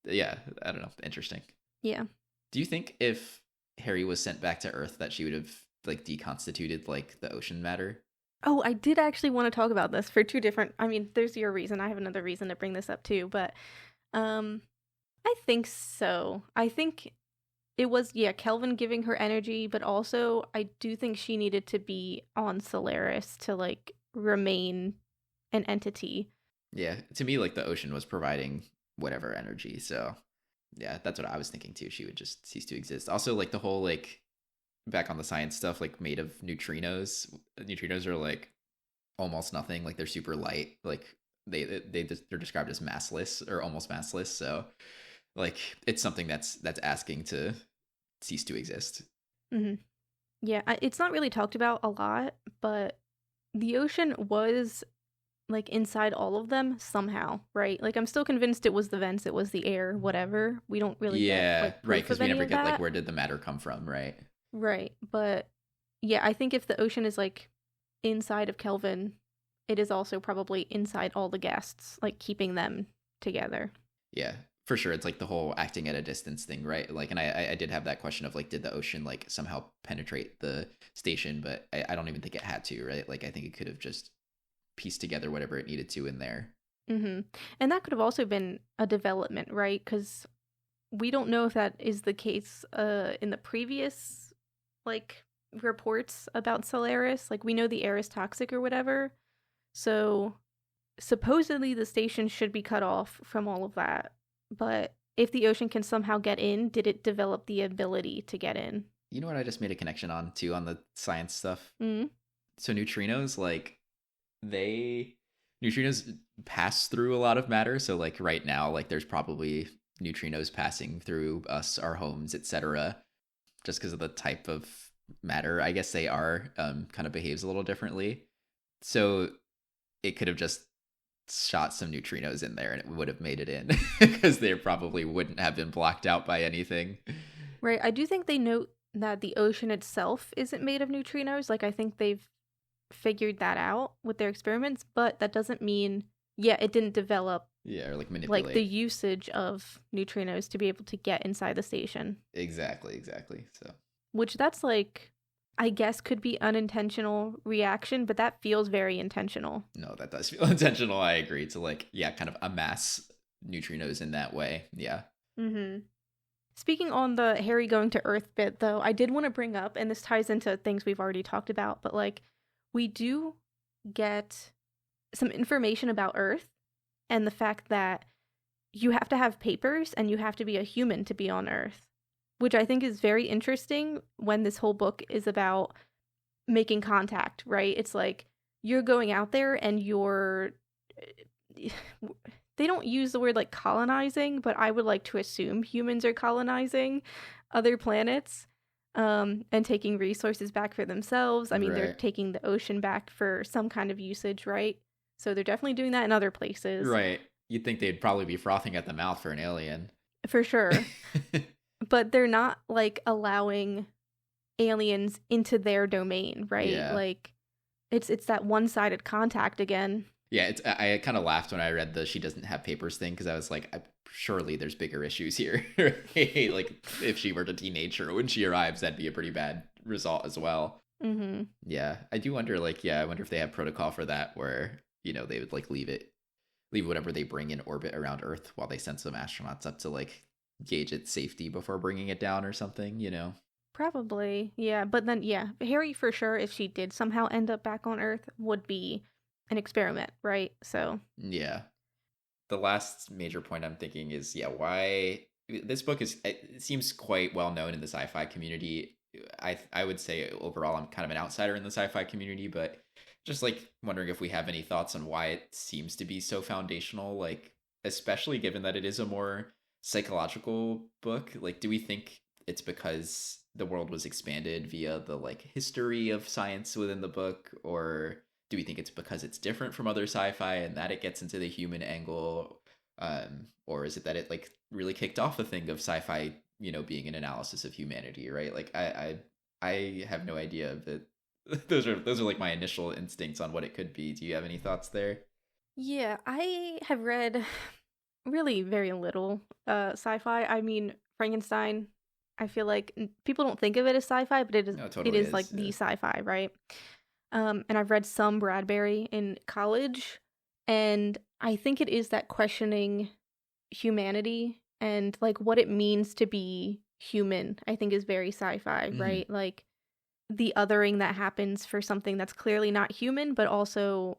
Yeah, I don't know. Interesting. Yeah. Do you think if Harry was sent back to Earth that she would have like deconstituted like the ocean matter? Oh, I did actually want to talk about this for two different, I mean, there's your reason. I have another reason to bring this up too, but I think so. I think it was, Kelvin giving her energy, but also I do think she needed to be on Solaris to like remain an entity. Yeah, to me, like the ocean was providing whatever energy, so Yeah, that's what I was thinking too. She would just cease to exist. Also, like the whole like back on the science stuff, like made of neutrinos. Neutrinos are like almost nothing. Like they're super light. Like they're described as massless or almost massless. So like it's something that's asking to cease to exist. Hmm. Yeah, it's not really talked about a lot, but the ocean was like inside all of them somehow, right? Like I'm still convinced it was the vents, it was the air, whatever. We don't really get Yeah, like right. proof Because of we any never of get like that. where did the matter come from, right? Right. But yeah, I think if the ocean is like inside of Kelvin, it is also probably inside all the guests, like keeping them together. Yeah, for sure. It's like the whole acting at a distance thing, right? Like, and I did have that question of like, did the ocean like somehow penetrate the station? But I don't even think it had to, right? Like, I think it could have just pieced together whatever it needed to in there. Mm-hmm. And that could have also been a development, right? Because we don't know if that is the case in the previous like reports about Solaris. Like we know the air is toxic or whatever. So supposedly the station should be cut off from all of that. But if the ocean can somehow get in, did it develop the ability to get in? You know what I just made a connection on too on the science stuff? Mm-hmm. So neutrinos, like neutrinos pass through a lot of matter. So like right now, like there's probably neutrinos passing through us, our homes, etc. Just because of the type of matter, I guess they are kind of behaves a little differently. So it could have just shot some neutrinos in there and it would have made it in because they probably wouldn't have been blocked out by anything. Right. I do think they note that the ocean itself isn't made of neutrinos. Like, I think they've figured that out with their experiments, but that doesn't mean, yeah, it didn't develop Yeah, or like manipulate. like the usage of neutrinos to be able to get inside the station. Exactly. So, Which that's like, I guess could be unintentional reaction, but that feels very intentional. no, that does feel intentional. I agree to like, yeah, kind of amass neutrinos in that way. Yeah. Mm-hmm. Speaking on the Harry going to Earth bit, though, I did want to bring up, and this ties into things we've already talked about, but like, we do get some information about Earth and the fact that you have to have papers and you have to be a human to be on Earth, which I think is very interesting when this whole book is about making contact, right? It's like you're going out there and you're. They don't use the word like colonizing, but I would like to assume humans are colonizing other planets and taking resources back for themselves. I mean, Right. they're taking the ocean back for some kind of usage, right? So they're definitely doing that in other places. Right. You'd think they'd probably be frothing at the mouth for an alien. For sure. But they're not like allowing aliens into their domain, right? Yeah. Like it's that one-sided contact again. Yeah, I kind of laughed when I read the she doesn't have papers thing because I was like, surely there's bigger issues here. Like if she were a teenager when she arrives, that'd be a pretty bad result as well. Mm-hmm. Yeah, I do wonder. Like, yeah, I wonder if they have protocol for that, where they would like leave whatever they bring in orbit around Earth while they send some astronauts up to like gauge its safety before bringing it down or something. Probably, yeah. But then, yeah, Harry for sure, if she did somehow end up back on Earth, would be an experiment, right? So Yeah. The last major point I'm thinking is, yeah, why this book it seems quite well known in the sci-fi community. I would say overall I'm kind of an outsider in the sci-fi community, but just like wondering if we have any thoughts on why it seems to be so foundational, like especially given that it is a more psychological book. Like, do we think it's because the world was expanded via the like history of science within the book, or do we think it's because it's different from other sci-fi and that it gets into the human angle, or is it that it like really kicked off the thing of sci-fi being an analysis of humanity, right? Like I have no idea, but those are like my initial instincts on what it could be. Do you have any thoughts there? yeah, I have read really very little sci-fi. I mean, Frankenstein, I feel like people don't think of it as sci-fi, but No, it totally it is is, like yeah. the sci-fi, right? And I've read some Bradbury in college, and I think it is that questioning humanity and like what it means to be human, I think is very sci-fi, Mhm. right? Like the othering that happens for something that's clearly not human, but also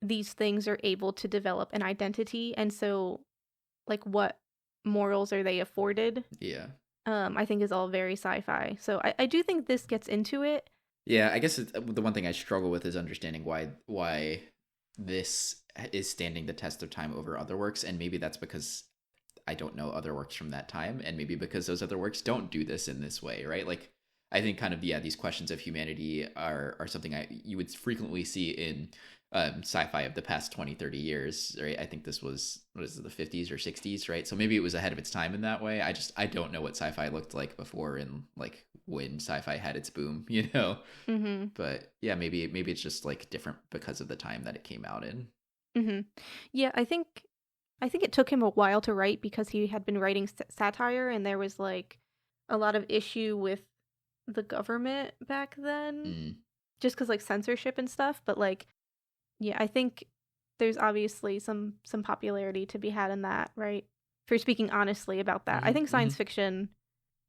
these things are able to develop an identity. And so like what morals are they afforded, Yeah. I think is all very sci-fi. So I do think this gets into it. Yeah, I guess the one thing I struggle with is understanding why this is standing the test of time over other works, and maybe that's because I don't know other works from that time, and maybe because those other works don't do this in this way, right? Like, I think kind of, yeah, these questions of humanity are something you would frequently see in sci-fi of the past 20, 30 years, right? I think this was, what is it, the 50s or 60s, right? So maybe it was ahead of its time in that way. I don't know what sci-fi looked like before, and like when sci-fi had its boom, you know? Mm-hmm. But yeah, maybe it's just like different because of the time that it came out in. Mm-hmm. Yeah, I think it took him a while to write because he had been writing satire, and there was like a lot of issue with the government back then, just because like censorship and stuff. But like, yeah, I think there's obviously some popularity to be had in that, right? For speaking honestly about that. I think science fiction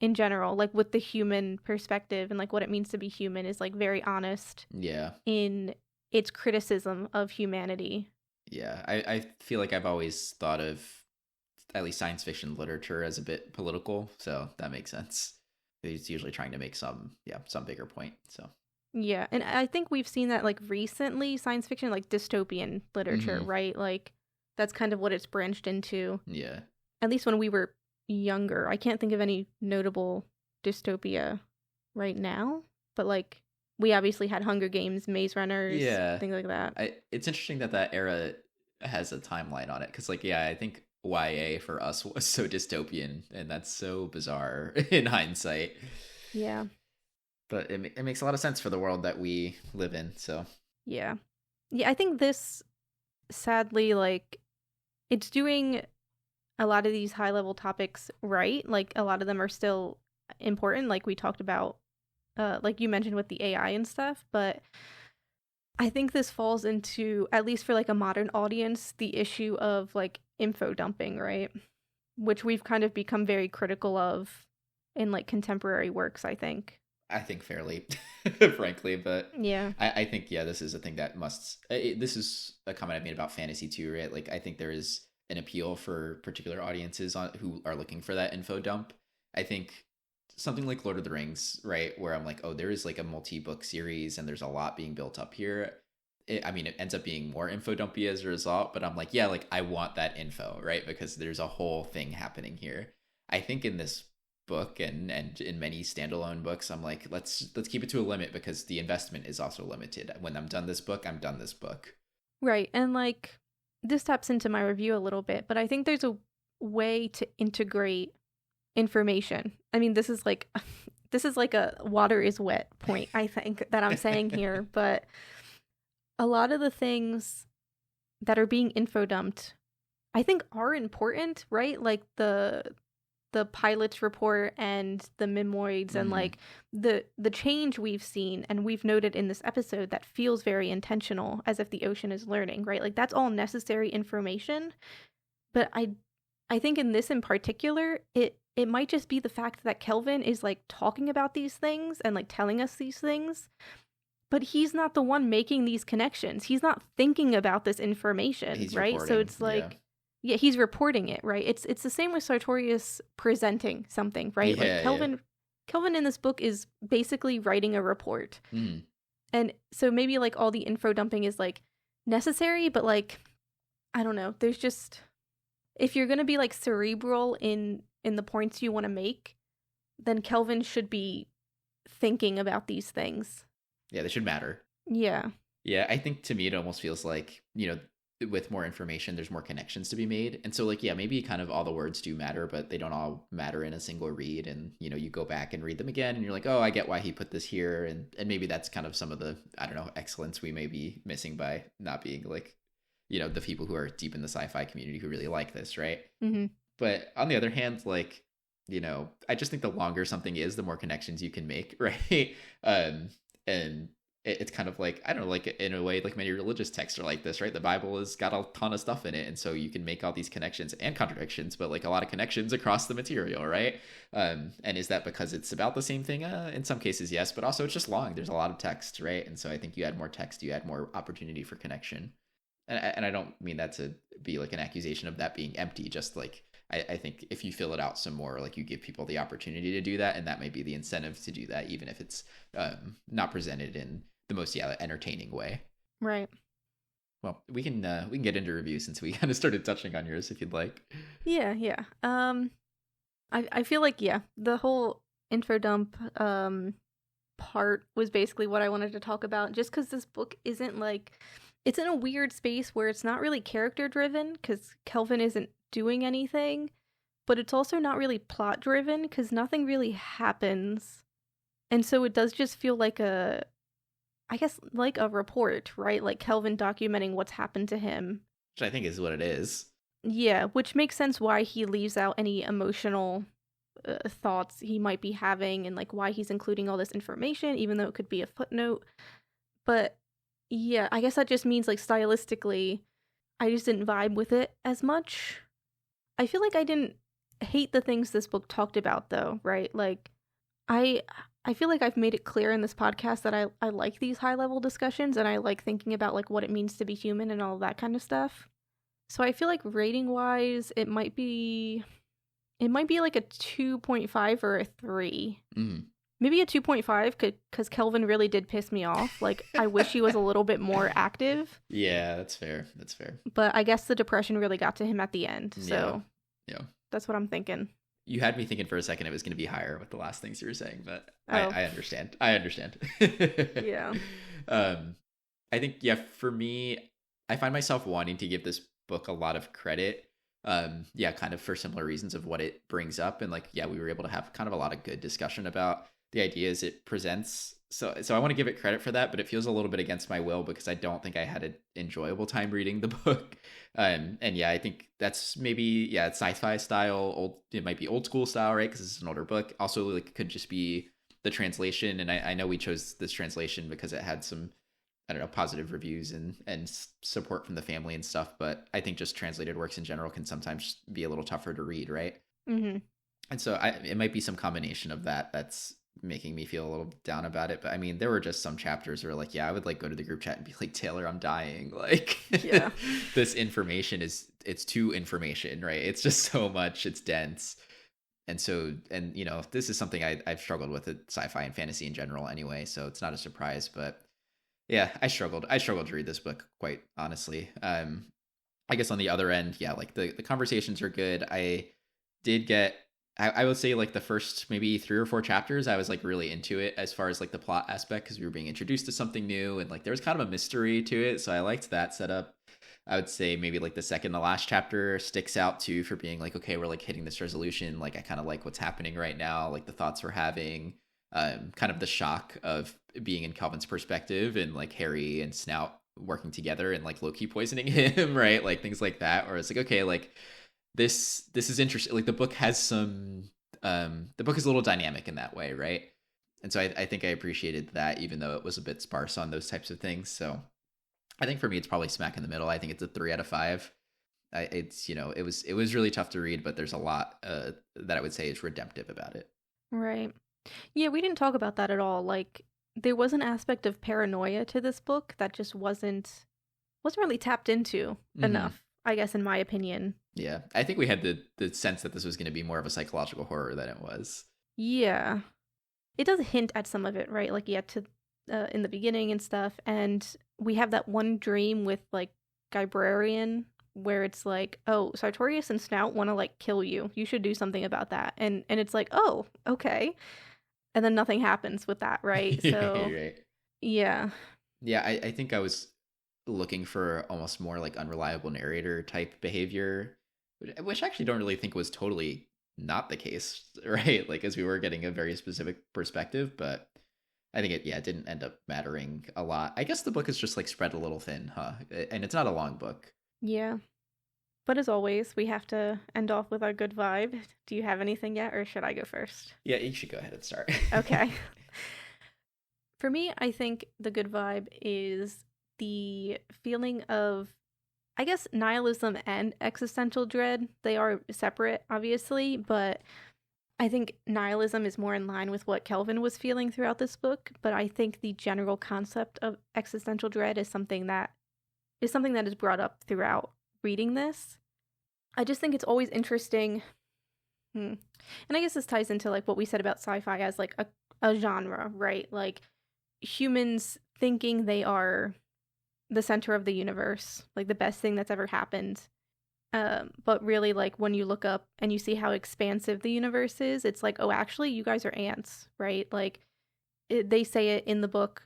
in general, like with the human perspective and like what it means to be human, is like very honest. Yeah. In its criticism of humanity. Yeah, I feel like I've always thought of at least science fiction literature as a bit political, so that makes sense. It's usually trying to make some bigger point. So yeah, and I think we've seen that like recently, science fiction, like dystopian literature, right? Like that's kind of what it's branched into. Yeah. At least when we were younger. I can't think of any notable dystopia right now, but like we obviously had Hunger Games, Maze Runners, things like that. It's interesting that era has a timeline on it, because like, yeah, I think YA for us was so dystopian, and that's so bizarre in hindsight. Yeah. But it makes a lot of sense for the world that we live in, so. Yeah. Yeah, I think this, sadly, like, it's doing a lot of these high-level topics right. Like, a lot of them are still important, like we talked about, like you mentioned with the AI and stuff, but I think this falls into, at least for like a modern audience, the issue of like info dumping, right? Which we've kind of become very critical of in like contemporary works, I think. I think fairly, frankly, but yeah, I think, yeah, this is a thing that this is a comment I made about fantasy too, right? Like, I think there is an appeal for particular audiences who are looking for that info dump. I think something like Lord of the Rings, right, where I'm like, oh, there is like a multi-book series and there's a lot being built up here. It ends up being more info dumpy as a result, but I'm like, yeah, like I want that info, right? Because there's a whole thing happening here. I think in this book and in many standalone books, I'm like, let's keep it to a limit, because the investment is also limited. When I'm done this book, I'm done this book. Right. And like this taps into my review a little bit, but I think there's a way to integrate information. I mean, this is like a water is wet point, I think, that I'm saying here, but a lot of the things that are being info dumped, I think, are important, right? Like the pilot's report and the memoids and like the change we've seen and we've noted in this episode that feels very intentional, as if the ocean is learning, right? Like that's all necessary information. But I think in this in particular, it might just be the fact that Kelvin is like talking about these things and like telling us these things, but he's not the one making these connections. He's not thinking about this information, he's right? Reporting. So it's like, yeah, he's reporting it, right? It's the same with Sartorius presenting something, right? Yeah, like Kelvin in this book is basically writing a report. And so maybe like all the info dumping is like necessary, but like, I don't know. There's just, if you're going to be like cerebral in the points you want to make, then Kelvin should be thinking about these things. Yeah, they should matter. Yeah. Yeah, I think to me it almost feels like, with more information, there's more connections to be made. And so like, yeah, maybe kind of all the words do matter, but they don't all matter in a single read. And, you go back and read them again and you're like, oh, I get why he put this here. And maybe that's kind of some of the, I don't know, excellence we may be missing by not being like, the people who are deep in the sci-fi community who really like this, right? But on the other hand, like, I just think the longer something is, the more connections you can make, right? And it's kind of like, I don't know, like in a way, like many religious texts are like this, right? The Bible has got a ton of stuff in it. And so you can make all these connections and contradictions, but like a lot of connections across the material, right? And is that because it's about the same thing? In some cases, yes, but also it's just long. There's a lot of text, right? And so I think you add more text, you add more opportunity for connection. And I don't mean that to be like an accusation of that being empty, just like, I think if you fill it out some more, like you give people the opportunity to do that, and that might be the incentive to do that, even if it's not presented in the most entertaining way. Right. Well, we can get into review since we kind of started touching on yours, if you'd like. Yeah. I feel like the whole info dump part was basically what I wanted to talk about, just because this book isn't like, it's in a weird space where it's not really character driven because Kelvin isn't doing anything, but it's also not really plot driven because nothing really happens, and so it does just feel like a report, right? Like Kelvin documenting what's happened to him, Which I think is what it is. Yeah, which makes sense why he leaves out any emotional thoughts he might be having, and like why he's including all this information, even though it could be a footnote. But yeah, I guess that just means like stylistically, I just didn't vibe with it as much. I feel like I didn't hate the things this book talked about though, right? Like I feel like I've made it clear in this podcast that I like these high level discussions, and I like thinking about like what it means to be human and all that kind of stuff. So I feel like rating wise, it might be like a 2.5 or a 3. Mm. Maybe a 2.5 because Kelvin really did piss me off. Like, I wish he was a little bit more active. Yeah, that's fair. But I guess the depression really got to him at the end. So yeah. That's what I'm thinking. You had me thinking for a second it was going to be higher with the last things you were saying, but Oh. I understand. Yeah. I think, for me, I find myself wanting to give this book a lot of credit. Kind of for similar reasons of what it brings up. And we were able to have kind of a lot of good discussion about the ideas it presents. So I want to give it credit for that, but it feels a little bit against my will because I don't think I had an enjoyable time reading the book. I think that's maybe, it's sci-fi style, it might be old school style, right? Because it's an older book. Also, it could just be the translation. And I know we chose this translation because it had some, positive reviews and support from the family and stuff. But I think just translated works in general can sometimes be a little tougher to read, right? Mm-hmm. And so it might be some combination of that's making me feel a little down about it. But I mean, there were just some chapters where I would go to the group chat and be like, Taylor, I'm dying. Yeah. This information it's too information, right? It's just so much, it's dense. And so, this is something I've struggled with at sci-fi and fantasy in general anyway. So it's not a surprise, but yeah, I struggled to read this book, quite honestly. I guess on the other end, the conversations are good. I did get, I would say the first maybe 3 or 4 chapters, I was really into it as far as the plot aspect, because we were being introduced to something new and there was kind of a mystery to it. So I liked that setup. I would say maybe the second to last chapter sticks out too for being okay, we're hitting this resolution. I kind of like what's happening right now, the thoughts we're having. Kind of the shock of being in Kelvin's perspective and Harry and Snout working together and Loki poisoning him, right? Things like that. Or it's okay, this is interesting. The book has some, the book is a little dynamic in that way, right? And so I think I appreciated that, even though it was a bit sparse on those types of things. So I think for me, it's probably smack in the middle. I think it's a 3 out of 5. It's, it was really tough to read, but there's a lot that I would say is redemptive about it. Right. Yeah, we didn't talk about that at all. There was an aspect of paranoia to this book that just wasn't really tapped into enough, I guess, in my opinion. Yeah, I think we had the sense that this was going to be more of a psychological horror than it was. Yeah. It does hint at some of it, right? In the beginning and stuff. And we have that one dream with, Guibrarian, where it's oh, Sartorius and Snout want to, kill you. You should do something about that. And it's oh, okay. And then nothing happens with that, right? So, right. Yeah. Yeah, I think I was looking for almost more unreliable narrator type behavior, which I actually don't really think was totally not the case, right? As we were getting a very specific perspective, but I think it didn't end up mattering a lot. I guess the book is just spread a little thin, huh? And it's not a long book. Yeah. But as always, we have to end off with our good vibe. Do you have anything yet, or should I go first? Yeah, you should go ahead and start. Okay. For me, I think the good vibe is the feeling of, I guess, nihilism and existential dread. They are separate, obviously, but I think nihilism is more in line with what Kelvin was feeling throughout this book. But I think the general concept of existential dread is something that is brought up throughout reading this. I just think it's always interesting. And I guess this ties into like what we said about sci-fi as like a genre, right? Like humans thinking they are the center of the universe, like the best thing that's ever happened. But really, like when you look up and you see how expansive the universe is, it's like, oh, actually, you guys are ants, right? Like they say it in the book.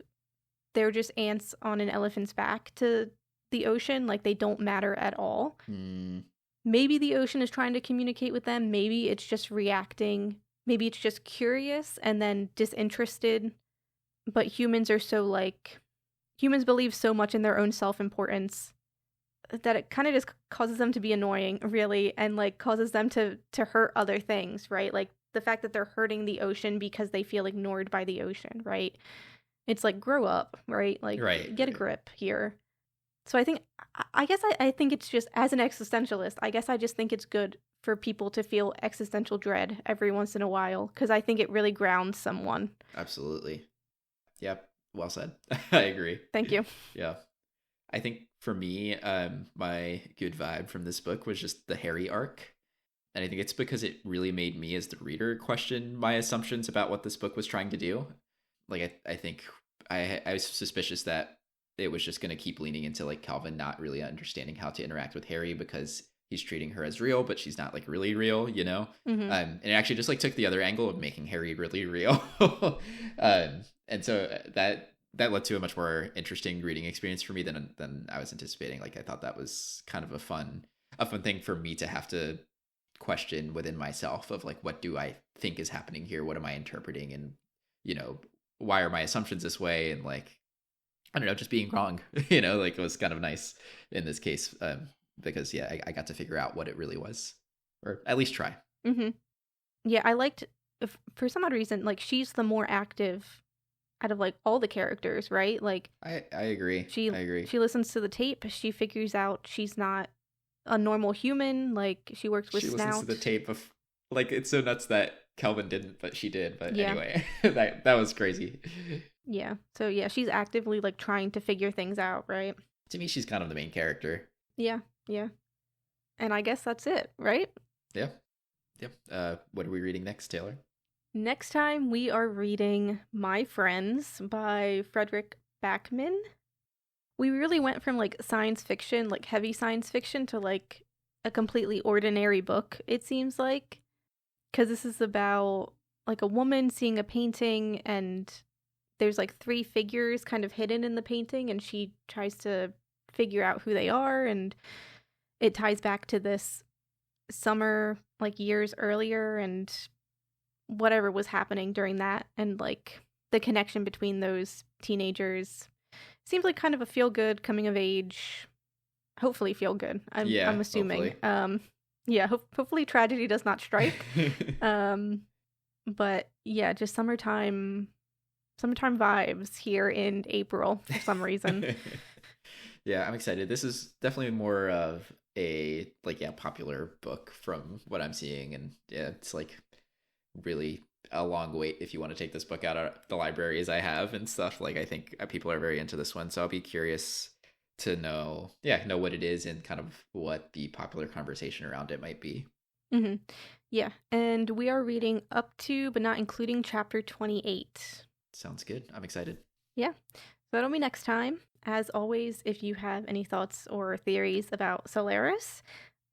They're just ants on an elephant's back to the ocean. Like they don't matter at all. Maybe the ocean is trying to communicate with them. Maybe it's just reacting. Maybe it's just curious and then disinterested. But humans are so like, humans believe so much in their own self-importance that it kind of just causes them to be annoying, really, and like causes them to hurt other things, right? Like the fact that they're hurting the ocean because they feel ignored by the ocean, right? It's like, grow up, right? Like, get a grip here. So I think, I guess I think it's just, as an existentialist, I guess I just think it's good for people to feel existential dread every once in a while, because I think it really grounds someone. Absolutely. Yep. Well said. I agree. Thank you. Yeah. I think for me, my good vibe from this book was just the Harry arc. And I think it's because it really made me as the reader question my assumptions about what this book was trying to do. Like, I think I was suspicious that it was just going to keep leaning into like Kelvin not really understanding how to interact with Harry because he's treating her as real, but she's not like really real, you know? And it actually just like took the other angle of making Harry really real. And so that led to a much more interesting reading experience for me than I was anticipating. Like I thought that was kind of a fun thing for me to have to question within myself of like, what do I think is happening here? What am I interpreting? And, you know, why are my assumptions this way? And like, I don't know, just being wrong, you know, like it was kind of nice in this case, because yeah, I got to figure out what it really was, or at least try. Yeah, I liked, for some odd reason, like she's the more active out of like all the characters, right? Like I agree. I agree. She listens to the tape. She figures out she's not a normal human. Like she works with Snout. She listens to the tape of, like, it's so nuts that Kelvin didn't, but she did. But yeah. Anyway, that was crazy. Yeah. So yeah, she's actively like trying to figure things out, right? To me, she's kind of the main character. Yeah. Yeah. And I guess that's it, right? Yeah. Yep. What are we reading next, Taylor? Next time we are reading My Friends by Frederick Backman. We really went from like science fiction, like heavy science fiction, to like a completely ordinary book, it seems like. Because this is about like a woman seeing a painting and there's like three figures kind of hidden in the painting and she tries to figure out who they are, and it ties back to this summer like years earlier and whatever was happening during that, and like the connection between those teenagers. Seems like kind of a feel good coming of age, hopefully feel good. I'm assuming. Hopefully. Hopefully tragedy does not strike. But yeah, just summertime vibes here in April for some reason. Yeah, I'm excited. This is definitely more of a popular book from what I'm seeing, and yeah, it's like really a long wait if you want to take this book out of the library as I have and stuff. Like I think people are very into this one, so I'll be curious to know what it is and kind of what the popular conversation around it might be. Yeah, and we are reading up to but not including chapter 28. Sounds good. I'm excited. Yeah, so that'll be next time. As always, if you have any thoughts or theories about Solaris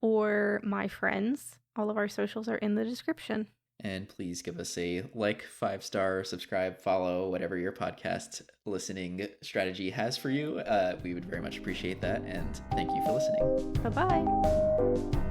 or My Friends, all of our socials are in the description. And please give us a 5-star, subscribe, follow, whatever your podcast listening strategy has for you. We would very much appreciate that. And thank you for listening. Bye-bye.